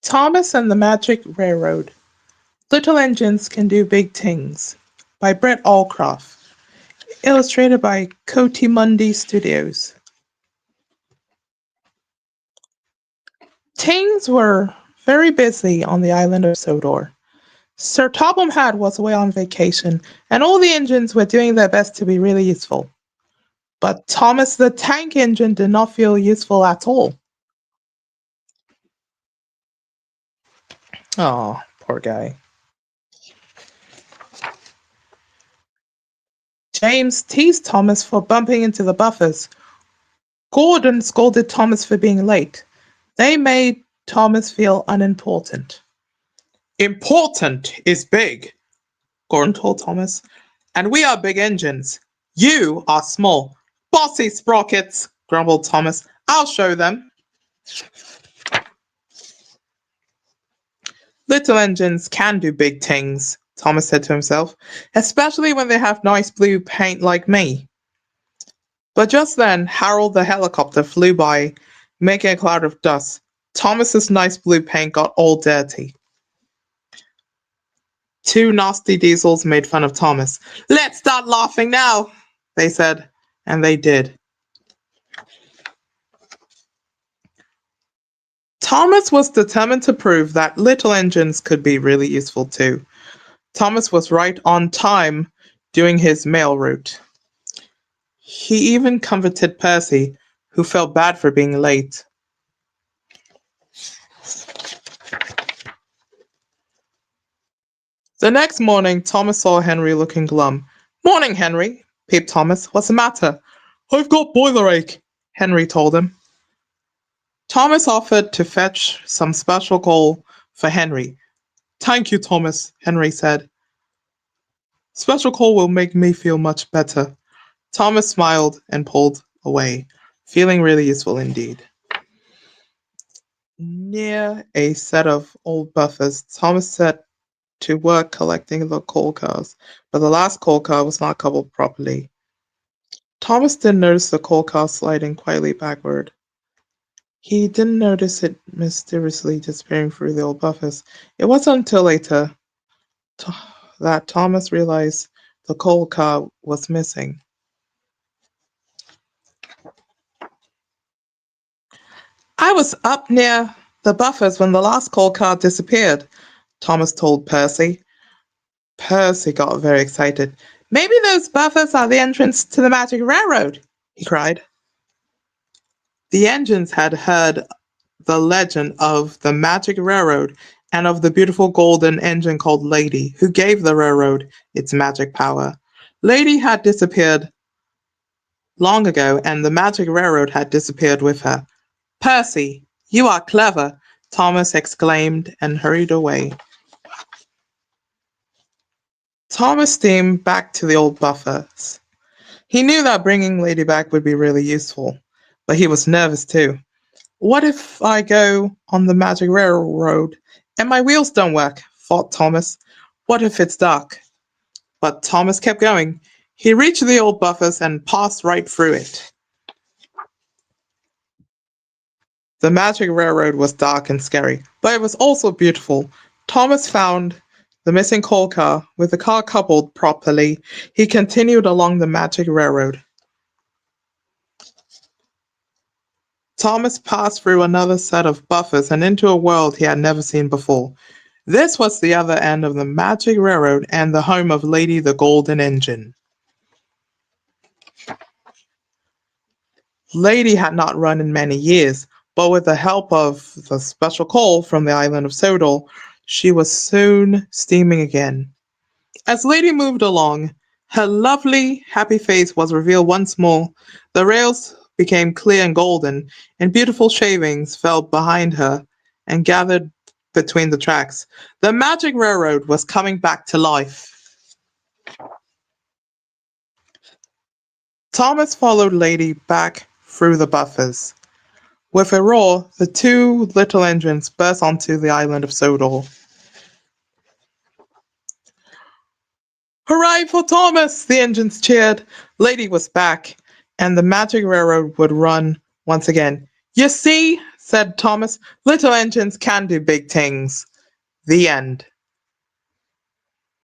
Thomas and the Magic Railroad. Little Engines Can Do Big Things by Brett Allcroft. Illustrated by Coatimundi Studios. Things were very busy on the island of Sodor. Sir Topham Hatt was away on vacation, and all the engines were doing their best to be really useful. But Thomas the Tank Engine did not feel useful at all. Oh, poor guy. James teased Thomas for bumping into the buffers. Gordon scolded Thomas for being late. They made Thomas feel unimportant. Important is big, Gordon told Thomas. And we are big engines. You are small. Bossy sprockets, grumbled Thomas. I'll show them. Little engines can do big things, Thomas said to himself, especially when they have nice blue paint like me. But just then, Harold the helicopter flew by, making a cloud of dust. Thomas's nice blue paint got all dirty. Two nasty diesels made fun of Thomas. Let's start laughing now, they said, and they did. Thomas was determined to prove that little engines could be really useful too. Thomas was right on time doing his mail route. He even comforted Percy, who felt bad for being late. The next morning, Thomas saw Henry looking glum. Morning, Henry, peeped Thomas. What's the matter? I've got boiler ache, Henry told him. Thomas offered to fetch some special coal for Henry. Thank you, Thomas, Henry said. Special coal will make me feel much better. Thomas smiled and pulled away, feeling really useful indeed. Near a set of old buffers, Thomas set to work collecting the coal cars, but the last coal car was not coupled properly. Thomas didn't notice the coal car sliding quietly backward. He didn't notice it mysteriously disappearing through the old buffers. It wasn't until later that Thomas realized the coal car was missing. I was up near the buffers when the last coal car disappeared, Thomas told Percy. Percy got very excited. Maybe those buffers are the entrance to the Magic Railroad, he cried. The engines had heard the legend of the Magic Railroad and of the beautiful golden engine called Lady, who gave the railroad its magic power. Lady had disappeared long ago, and the Magic Railroad had disappeared with her. Percy, you are clever, Thomas exclaimed and hurried away. Thomas steamed back to the old buffers. He knew that bringing Lady back would be really useful, but he was nervous too. What if I go on the Magic Railroad and my wheels don't work? Thought Thomas. What if it's dark? But Thomas kept going. He reached the old buffers and passed right through it. The Magic Railroad was dark and scary, but it was also beautiful. Thomas found the missing coal car. With the car coupled properly, he continued along the Magic Railroad. Thomas passed through another set of buffers and into a world he had never seen before. This was the other end of the Magic Railroad and the home of Lady the Golden Engine. Lady had not run in many years, but with the help of the special coal from the island of Sodor, she was soon steaming again. As Lady moved along, her lovely, happy face was revealed once more. The rails became clear and golden, and beautiful shavings fell behind her and gathered between the tracks. The Magic Railroad was coming back to life. Thomas followed Lady back through the buffers. With a roar, the two little engines burst onto the island of Sodor. Hooray for Thomas! The engines cheered. Lady was back, and the Magic Railroad would run once again. You see, said Thomas. Little engines can do big things. The end.